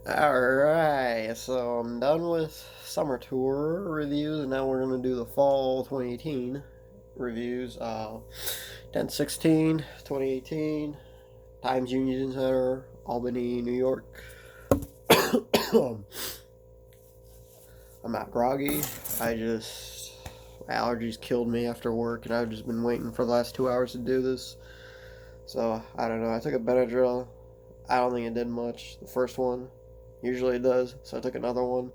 Alright, so I'm done with summer tour reviews, and now we're going to do the fall 2018 reviews. 10/16, 2018, Times Union Center, Albany, New York. I'm not groggy. Allergies killed me after work, and I've just been waiting for the last 2 hours to do this. So, I don't know. I took a Benadryl. I don't think it did much. The first one. Usually it does, so I took another one.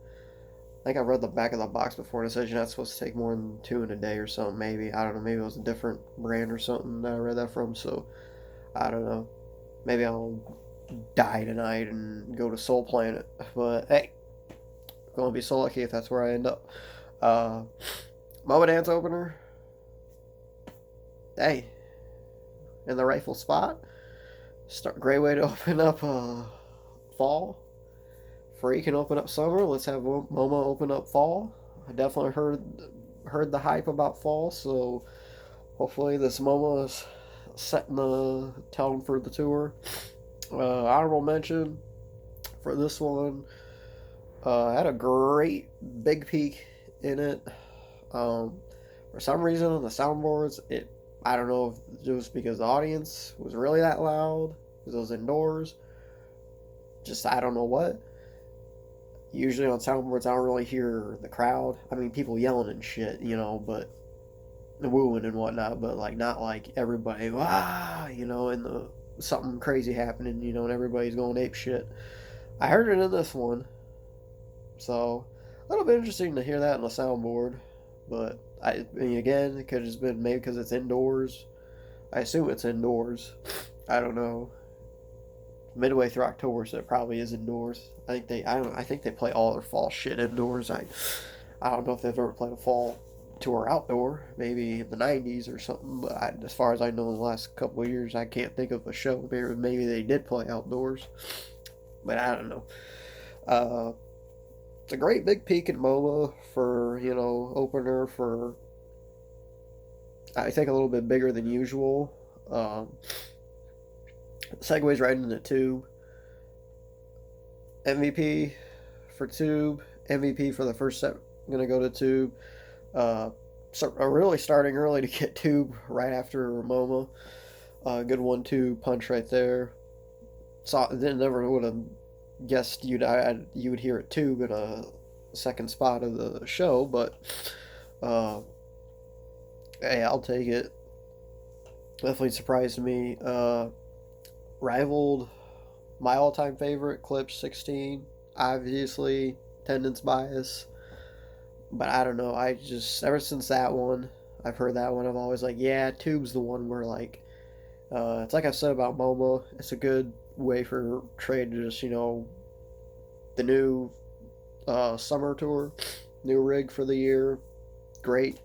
I think I read the back of the box before and it says you're not supposed to take more than two in a day or something, maybe. I don't know, maybe it was a different brand or something that I read that from, so I don't know. Maybe I'll die tonight and go to Soul Planet. But hey, I'm gonna be so lucky if that's where I end up. Uh Moma dance opener. Hey, in the rightful spot. Great way to open up fall. Free can open up summer. Let's have Moma open up fall. I definitely heard the hype about fall, so hopefully this Moma is setting the tone for the tour. Honorable mention for this one. Had a great big peak in it. For some reason on the soundboards, I don't know if it was because the audience was really that loud, because it was indoors. Just I don't know what. Usually on soundboards, I don't really hear the crowd. I mean, people yelling and shit, but wooing and whatnot, but like not like everybody, and the something crazy happening, and everybody's going ape shit. I heard it in this one, so a little bit interesting to hear that on the soundboard. But I mean, again, it could have just been maybe because it's indoors. I assume it's indoors. I don't know. Midway through October, so it probably is indoors. I think they play all their fall shit indoors. I don't know if they've ever played a fall tour outdoor, maybe in the '90s or something. But as far as I know, in the last couple of years, I can't think of a show. Maybe they did play outdoors, but I don't know. Uh, it's a great big peak in MOMA for opener for I think a little bit bigger than usual. Segues right into Tube. MVP for Tube. MVP for the first set. I'm gonna go to Tube. So really starting early to get Tube right after Moma. Good 1-2 punch right there. Never would have guessed you would hear it Tube in a second spot of the show, but hey, I'll take it. Definitely surprised me. Rivaled my all-time favorite, Clips 16. Obviously, attendance bias, but I don't know. I just ever since that one, I've heard that one. I'm always like, yeah, Tube's the one where like, it's like I've said about Momo. It's a good way for Trey to just the new summer tour, new rig for the year. Great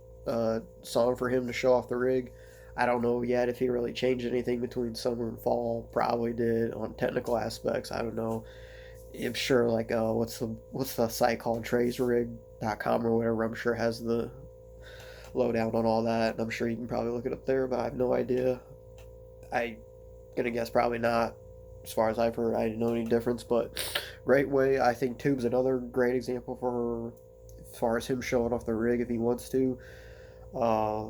song for him to show off the rig. I don't know yet if he really changed anything between summer and fall. Probably did on technical aspects. I don't know. I'm sure like what's the site called TreysRig.com or whatever. I'm sure has the lowdown on all that. And I'm sure you can probably look it up there, but I have no idea. I gonna guess probably not. As far as I've heard, I didn't know any difference. But great way. I think Tube's another great example for as far as him showing off the rig if he wants to. Uh,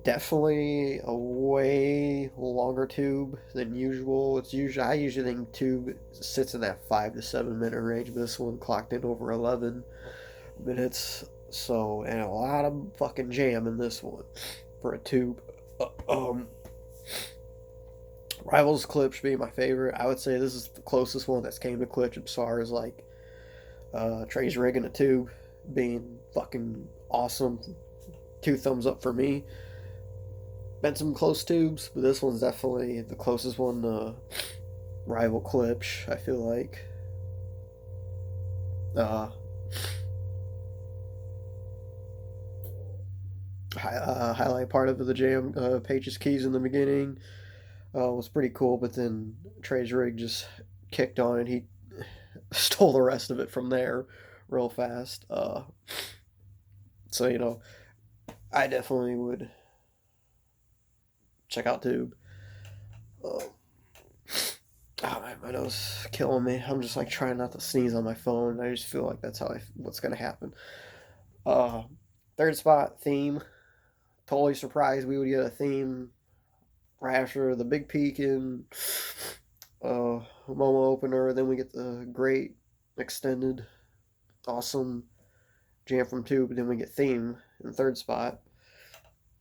Definitely a way longer tube than usual. I usually think tube sits in that 5 to 7 minute range, but this one clocked in over 11 minutes. So and a lot of fucking jam in this one for a tube. Rivals clip should be my favorite. I would say this is the closest one that's came to clip as far as like Trey's rig in a tube being fucking awesome. 2 thumbs up for me. Been some close tubes, but this one's definitely the closest one to rival Klipsch, I feel like. Uh, Highlight part of the jam, Page's keys in the beginning was pretty cool, but then Trey's rig just kicked on and he stole the rest of it from there real fast. So, I definitely would check out Tube. Uh, Oh man, my nose is killing me. I'm just like trying not to sneeze on my phone. I just feel like that's what's gonna happen. Uh, Third spot theme. Totally surprised we would get a theme right after the big peak in Moma opener. Then we get the great extended awesome jam from two, but then we get theme in third spot.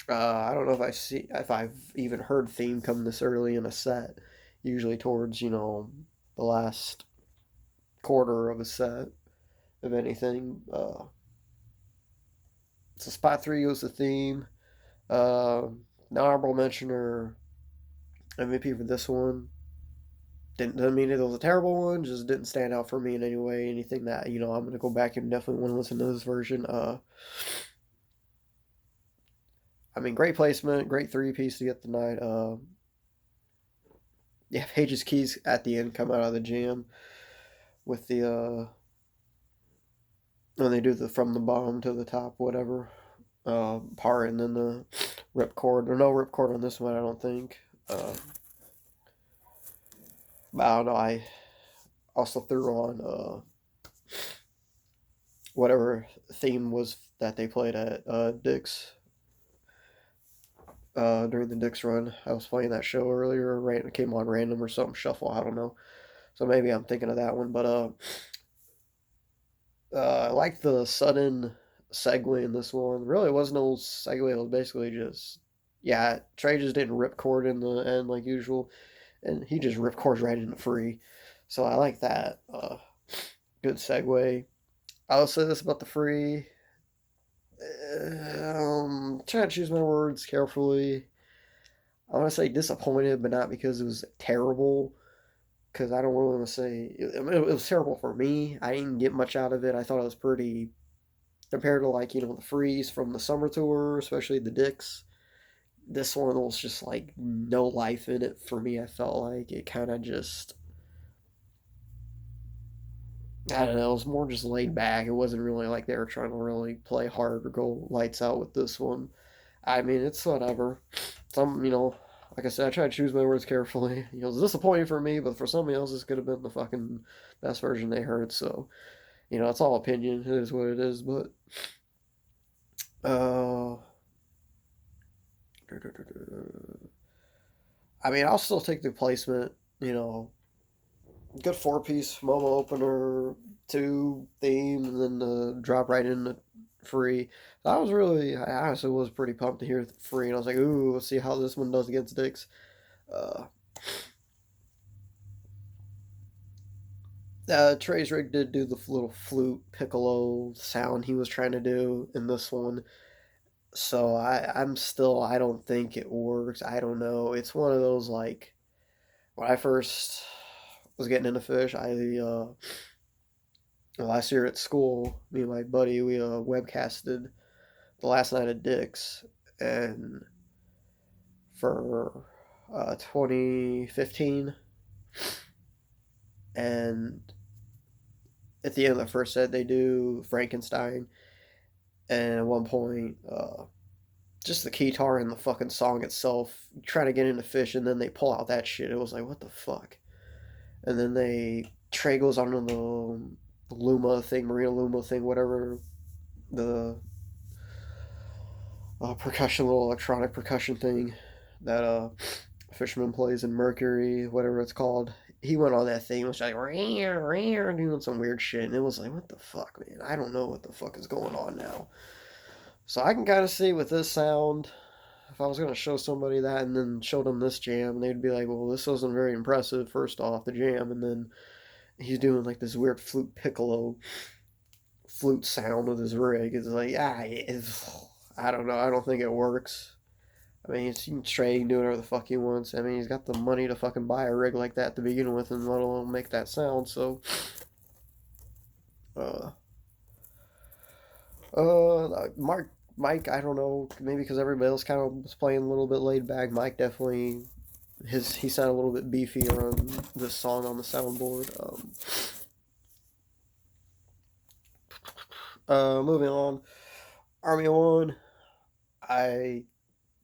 I don't know if I've even heard theme come this early in a set. Usually towards the last quarter of a set, if anything. So spot three goes to theme. Uh, Honorable mention or MVP for this one. Doesn't mean it was a terrible one. Just didn't stand out for me in any way. Anything that I'm gonna go back and definitely want to listen to this version. I mean, great placement, great three piece to get the night. Yeah, Page's keys at the end come out of the jam with the when they do the from the bottom to the top, whatever part, and then the rip chord. Or no rip chord on this one, I don't think. But I don't know. I also threw on whatever theme was that they played at Dick's during the Dick's run. I was playing that show earlier. It came on random or something shuffle. I don't know. So maybe I'm thinking of that one. But I like the sudden segue in this one. Really, it wasn't no segue. It was basically just yeah. Trey just didn't rip chord in the end like usual, and he just ripped chords right into free. So I like that. Good segue. I'll say this about the free. Trying to choose my words carefully. I want to say disappointed, but not because it was terrible. Because I don't really want to say it was terrible for me. I didn't get much out of it. I thought it was pretty compared to like the freeze from the summer tour, especially the Dicks. This one was just like no life in it for me. I felt like it kind of just I don't know. It was more just laid back. It wasn't really like they were trying to really play hard or go lights out with this one. I mean, it's whatever. Like I said, I try to choose my words carefully. It's disappointing for me, but for somebody else, this could have been the fucking best version they heard. So, it's all opinion. It is what it is. But, uh, I mean, I'll still take the placement. You know, good four piece Momo opener, two theme, and then drop right in the free. I honestly was pretty pumped to hear free, and I was like, ooh, let's see how this one does against Dix. Uh, Trey's rig did do the little flute piccolo sound he was trying to do in this one. So I don't think it works. I don't know. It's one of those like when I first was getting into Phish, last year at school, me and my buddy we webcasted the last night at Dick's, and for 2015, and at the end of the first set they do Frankenstein, and at one point, just the guitar and the fucking song itself, trying to get into Phish, and then they pull out that shit. It was like, what the fuck? And then Trey goes on the Luma thing, Marina Luma thing, whatever the percussion, little electronic percussion thing that Fisherman plays in Mercury, whatever it's called. He went on that thing, which like doing some weird shit, and it was like, what the fuck, man? I don't know what the fuck is going on now. So I can kind of see with this sound, if I was going to show somebody that and then show them this jam, they'd be like, well, this wasn't very impressive, first off, the jam, and then he's doing like this weird flute piccolo flute sound with his rig. It's like, I don't know. I don't think it works. I mean, he's Trey can do whatever the fuck he wants. I mean, he's got the money to fucking buy a rig like that to begin with and let alone make that sound, so. Uh, Mike, I don't know, maybe because everybody else kind of was playing a little bit laid back. Mike definitely he sounded a little bit beefier on this song on the soundboard. Moving on, Army One. I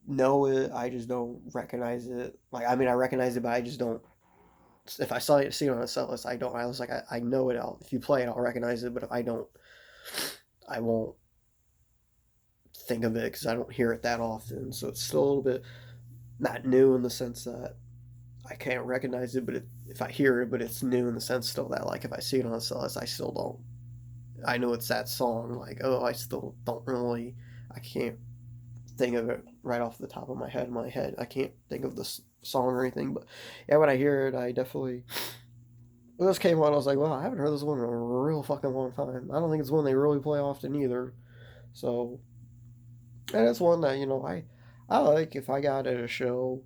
know it. I just don't recognize it. Like I mean, I recognize it, but I just don't. if I see it on a set list, I don't. I was like, I know it. If you play it, I'll recognize it. But if I don't, I won't think of it because I don't hear it that often. So it's still a little bit not new in the sense that I can't recognize it, but if I hear it, but it's new in the sense still that like if I see it on a set list, I still don't. I know it's that song. Like, oh, I still don't really. I can't think of it right off the top of my head. In my head, I can't think of the song or anything. But yeah, when I hear it, I definitely. When this came on, I was like, well, I haven't heard this one in a real fucking long time. I don't think it's one they really play often either. So, and it's one that I like. If I got at a show,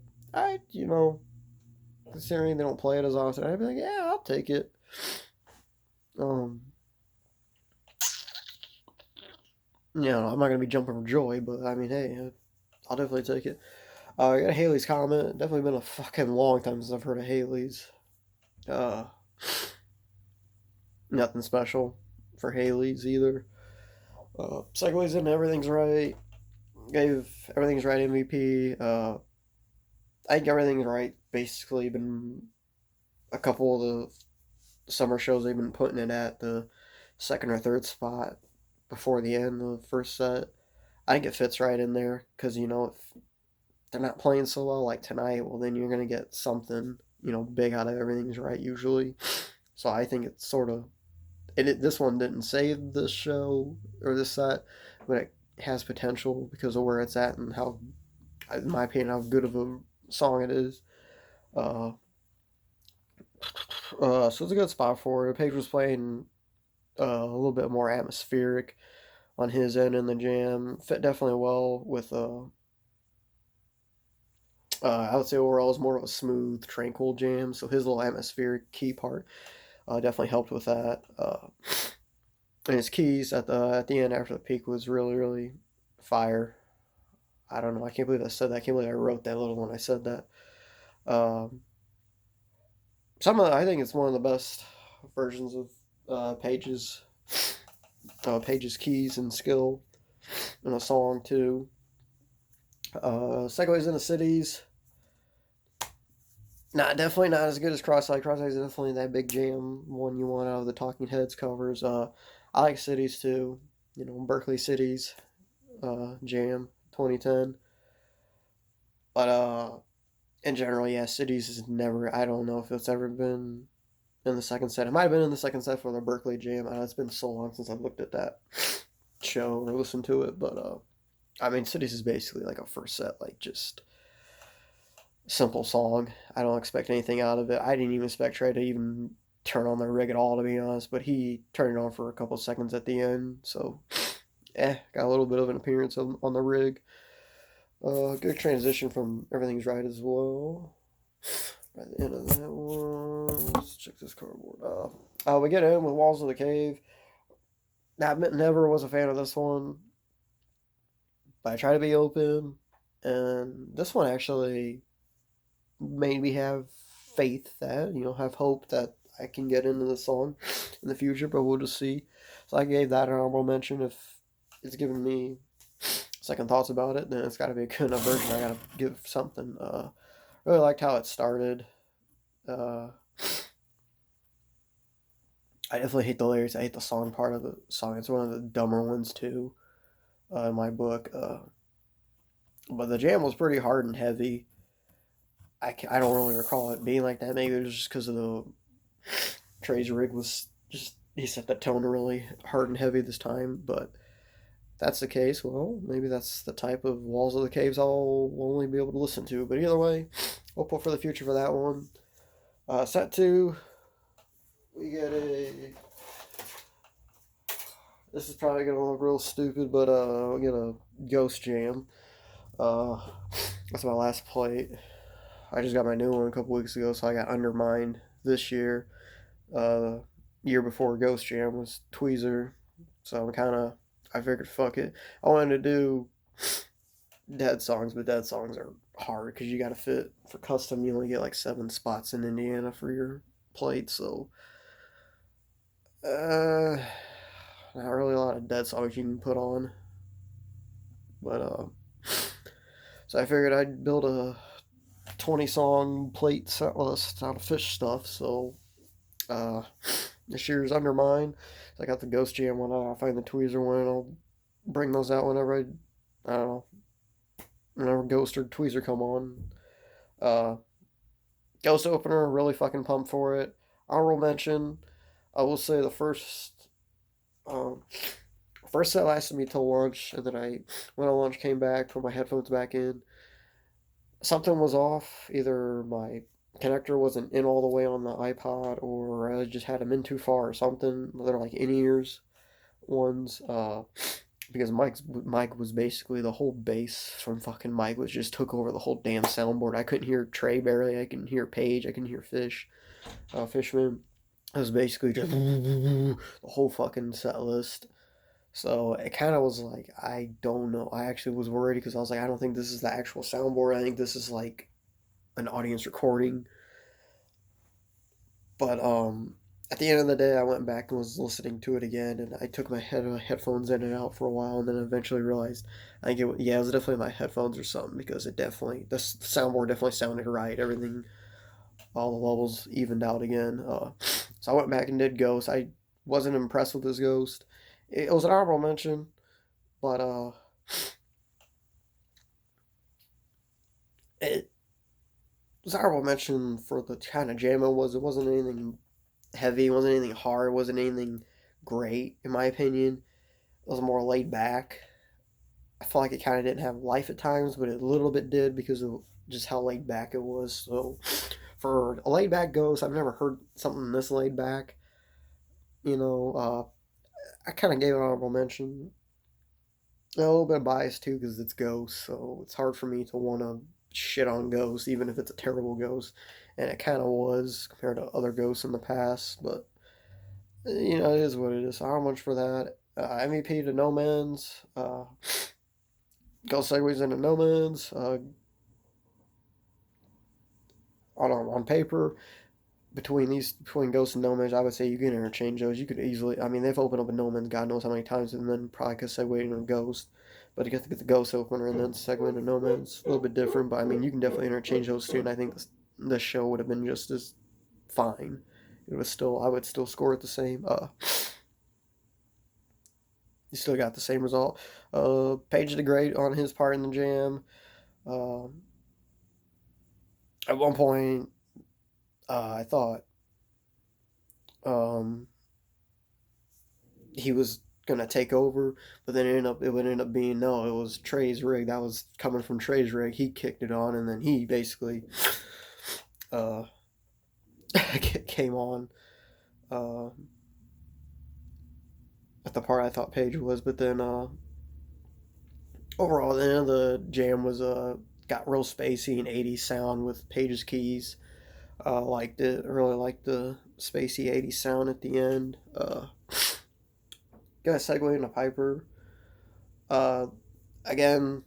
considering they don't play it as often, I'd be like, yeah, I'll take it. Um, I'm not gonna be jumping for joy, but I mean, hey, I'll definitely take it. I got Haley's comment. Definitely been a fucking long time since I've heard of Haley's. Uh, Nothing special for Haley's either. Segues in, everything's right. Gave everything's right MVP. I think everything's right. Basically, been a couple of the summer shows they've been putting it at the second or third spot before the end of the first set. I think it fits right in there because if they're not playing so well like tonight, well then you're gonna get something big out of everything's right usually. So I think it's sort of this one didn't save this show or this set, but it has potential because of where it's at and how, in my opinion, how good of a song it is. Uh, so it's a good spot for it. Page was playing a little bit more atmospheric on his end in the jam. Fit definitely well with I would say overall is more of a smooth, tranquil jam. So his little atmospheric key part definitely helped with that. And his keys at the end after the peak was really really fire. I don't know. I can't believe I said that. I can't believe I wrote that little when I said that. Um, I think it's one of the best versions of Page's Page's keys and skill in a song too. Segues into cities. Definitely not as good as Cross-Eyed. Cross-Eyed is definitely that big jam one you want out of the Talking Heads covers. I like Cities too. Berkeley Cities jam 2010. But in general, yeah, Cities is never. I don't know if it's ever been in the second set. It might have been in the second set for the Berkeley jam. It's been so long since I've looked at that show or listened to it. But I mean, Cities is basically like a first set, like just simple song. I don't expect anything out of it. I didn't even expect Trey to even turn on the rig at all, to be honest. But he turned it on for a couple seconds at the end, so got a little bit of an appearance on the rig. Good transition from Everything's Right as well. By the end of that one, let's check this cardboard. We get in with Walls of the Cave. Now, I never was a fan of this one, but I try to be open, and this one actually made me have faith that have hope that I can get into the song in the future, but we'll just see. So I gave that an honorable mention. If it's giving me second thoughts about it, then it's got to be a good enough version. I gotta give something. Really liked how it started. I definitely hate the lyrics. I hate the song part of the song. It's one of the dumber ones too, in my book. But the jam was pretty hard and heavy. I don't really recall it being like that. Maybe it was just because of the Trey's rig was just he set the tone really hard and heavy this time. But if that's the case, well, maybe that's the type of Walls of the Caves I'll only be able to listen to. But either way, hopeful for the future for that one. Set 2, we get a. This is probably gonna look real stupid, but we get a Ghost Jam. That's my last plate. I just got my new one a couple weeks ago, so I got Undermined this year. Year before Ghost Jam was Tweezer, so I figured fuck it. I wanted to do Dead songs, but Dead songs are hard because you got to fit for custom. You only get like 7 spots in Indiana for your plate, so not really a lot of Dead songs you can put on. But so I figured I'd build a 20 song plate set list out of Phish stuff. So uh, this year's under mine. So I got the Ghost Jam one. I'll find the Tweezer one. I'll bring those out whenever I don't know, whenever Ghost or Tweezer come on. Uh, Ghost opener, really fucking pumped for it. Honorable mention, I will say the um, first set lasted me till lunch, and then I went on lunch, came back, put my headphones back in. Something was off. Either my connector wasn't in all the way on the iPod, or I just had them in too far, or something. They're like in ears ones. Because Mike was basically the whole bass from fucking Mike was just took over the whole damn soundboard. I couldn't hear Trey barely. I couldn't hear Paige. I couldn't hear Fishman. It was basically just the whole fucking set list. So it kind of was like, I don't know. I actually was worried because I was like, I don't think this is the actual soundboard. I think this is like an audience recording. But at the end of the day, I went back and was listening to it again, and I took my headphones in and out for a while, and then eventually realized, I think it was definitely my headphones or something because the soundboard definitely sounded right. Everything, all the levels evened out again. So I went back and did Ghost. I wasn't impressed with this Ghost. It was an honorable mention, but it was an honorable mention for the kind of jam it was. It wasn't anything heavy. It wasn't anything hard. It wasn't anything great, in my opinion. It was more laid back. I felt like it kind of didn't have life at times, but it a little bit did because of just how laid back it was. So, for a laid back Ghost, I've never heard something this laid back. You know, I kind of gave it an honorable mention. A little bit of bias too because it's Ghost, so it's hard for me to want to shit on Ghost, even if it's a terrible Ghost. And it kind of was compared to other Ghosts in the past, but you know, it is what it is. How much for that? MVP to No Man's. Go segues into No Man's. On paper, between Ghost and No Man's, I would say you can interchange those. You could easily. I mean, they've opened up a No Man's God knows how many times, and then probably could segue into Ghost. But you get to get the Ghost opener and then segue into No Man's. A little bit different, but I mean, you can definitely interchange those two, and I think this show would have been just as fine. It was still. I would still score it the same. You still got the same result. Page did great on his part in the jam. Um, at one point, I thought um, he was gonna take over, but then it would end up being no. It was Trey's rig that was coming from Trey's rig. He kicked it on, and then he basically uh, came on uh, at the part I thought Page was, but then overall, the end of the jam was got real spacey and 80s sound with Page's keys. Liked it. Really liked the spacey 80s sound at the end. Gonna segue into Piper. Uh, again,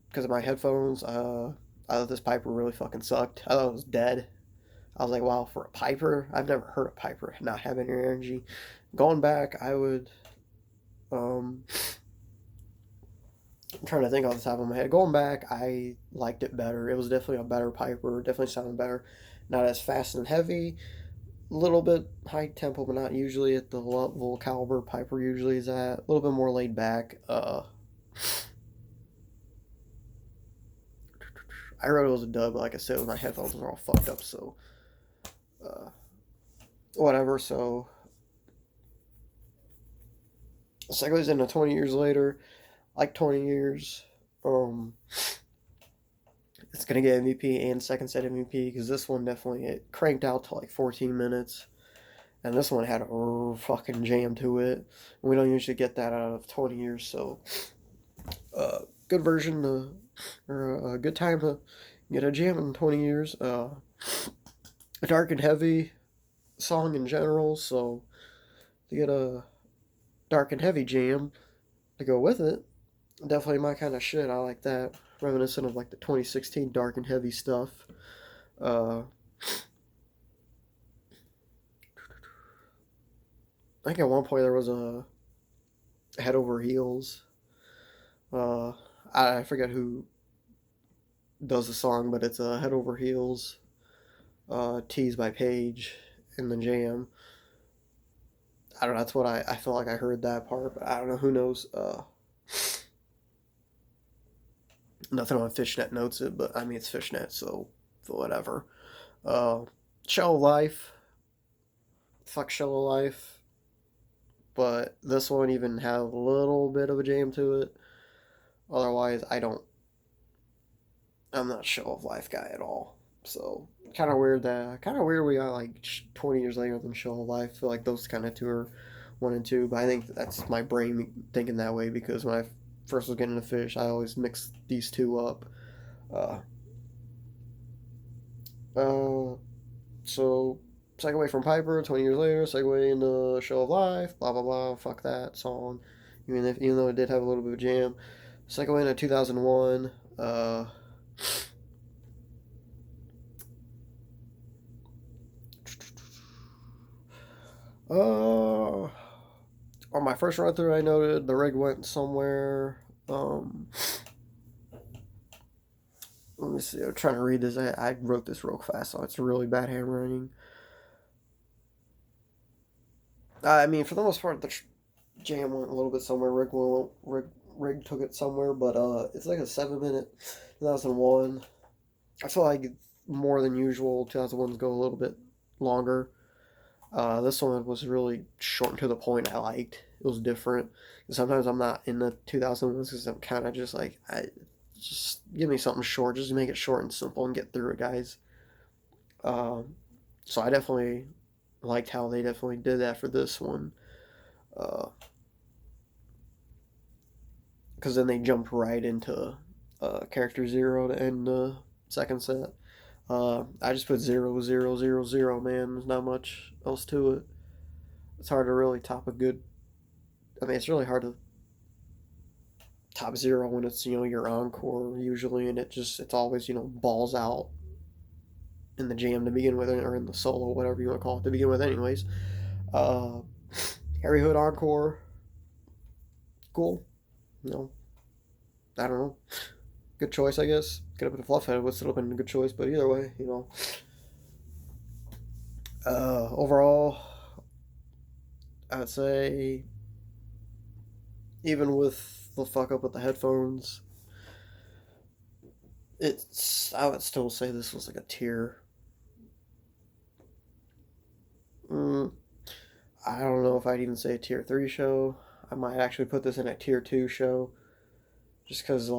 because of my headphones, I thought this Piper really fucking sucked. I thought it was dead. I was like, wow, for a Piper? I've never heard a Piper not have any energy. Going back, I would. Um, I'm trying to think off the top of my head. Going back, I liked it better. It was definitely a better Piper. Definitely sounded better. Not as fast and heavy. A little bit high tempo, but not usually at the level caliber Piper usually is at. A little bit more laid back. I wrote it was a dub, but like I said, my headphones were all fucked up, so uh, whatever. So segues into 20 years later. Like 20 years. Um, it's gonna get MVP and second set MVP because this one definitely it cranked out to like 14 minutes, and this one had a fucking jam to it. We don't usually get that out of 20 years, so good version or a good time to get a jam in 20 years. A dark and heavy song in general, so to get a dark and heavy jam to go with it, definitely my kind of shit. I like that, reminiscent of like the 2016 dark and heavy stuff. Uh, I think at one point there was a head over heels. Uh, I forget who does the song, but it's Head Over Heels, Teased by Page in the jam. I don't know, that's what I feel like I heard that part, but I don't know, who knows. Nothing on Fishnet notes it, but I mean, it's Fishnet, so whatever. Uh, Shell of Life, fuck Shell of Life, but this one even have a little bit of a jam to it. Otherwise, I'm not a Shell of Life guy at all. So kind of weird we got like 20 years later than Shell of Life. I feel like those kind of two are one and two, but I think that's my brain thinking that way because when I first was getting into Phish, I always mixed these two up. Uh, uh, so segue from Piper, 20 years later, segue into Show of Life, blah blah blah. Fuck that song, even though it did have a little bit of jam. Segue into 2001. Uh, on my first run through, I noted the rig went somewhere. Let me see. I'm trying to read this. I wrote this real fast, so it's really bad handwriting. I mean, for the most part, the jam went a little bit somewhere. Rig took it somewhere, but it's like a 7 minute. 2001. I feel like more than usual. 2001s go a little bit longer. This one was really short and to the point. I liked. It was different. And sometimes I'm not in the 2001s because I'm kind of just like, just give me something short. Just make it short and simple and get through it, guys. So I definitely liked how they definitely did that for this one. Because then they jumped right into character zero to end the second set. I just put 0, 0, 0, 0, man. There's not much else to it. It's hard to really top a good. I mean, it's really hard to top zero when it's your encore usually, and it's always balls out in the jam to begin with, or in the solo, whatever you want to call it to begin with. Anyways, uh, Harry Hood encore, cool. I don't know. Good choice, I guess. Could have been a Fluffhead, would still have been a good choice, but either way, overall, I would say, even with the fuck up with the headphones, I would still say this was like a tier. I don't know if I'd even say a tier 3 show. I might actually put this in a tier 2 show, just because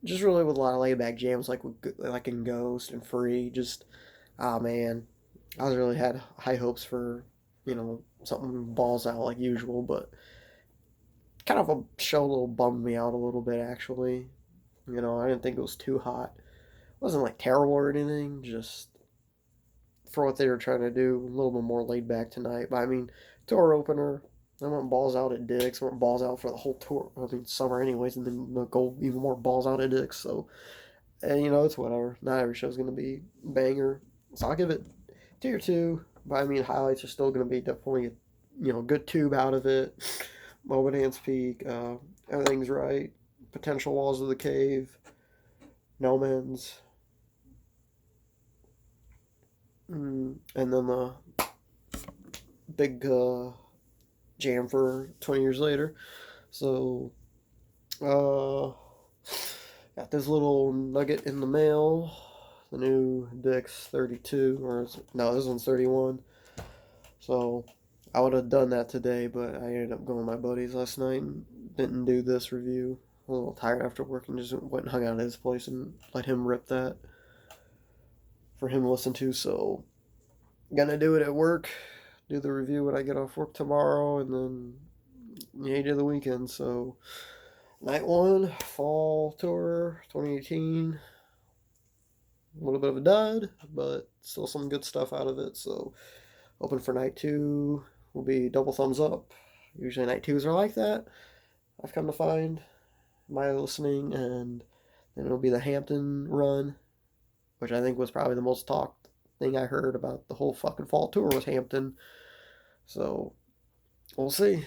just really with a lot of laid back jams like in Ghost and Free. Just, oh man, I was really had high hopes for something balls out like usual, but kind of a show a little bummed me out a little bit actually. I didn't think it was too hot. It wasn't like terrible or anything, just for what they were trying to do, a little bit more laid back tonight. But I mean, tour opener, I went balls out at Dick's, went balls out for the whole tour. I mean, summer anyways, and then go even more balls out at Dick's. So, and it's whatever. Not every show's gonna be banger, so I'll give it tier 2. But I mean, highlights are still gonna be definitely good tube out of it. Moma Dance Peak, everything's right. Potential Walls of the Cave, No Men's, and then the big jam for 20 years later. So, got this little nugget in the mail. The new Dix 32, or no, this one's 31. So, I would have done that today, but I ended up going with my buddies last night and didn't do this review. I was a little tired after work and just went and hung out at his place and let him rip that for him to listen to. So, gonna do it at work. Do the review when I get off work tomorrow, and then do the weekend. So, night 1, fall tour 2018. A little bit of a dud, but still some good stuff out of it. So, hoping for night 2 will be double thumbs up. Usually night 2s are like that, I've come to find my listening, and then it'll be the Hampton run, which I think was probably the most talked thing I heard about the whole fucking fall tour was Hampton. So, we'll see.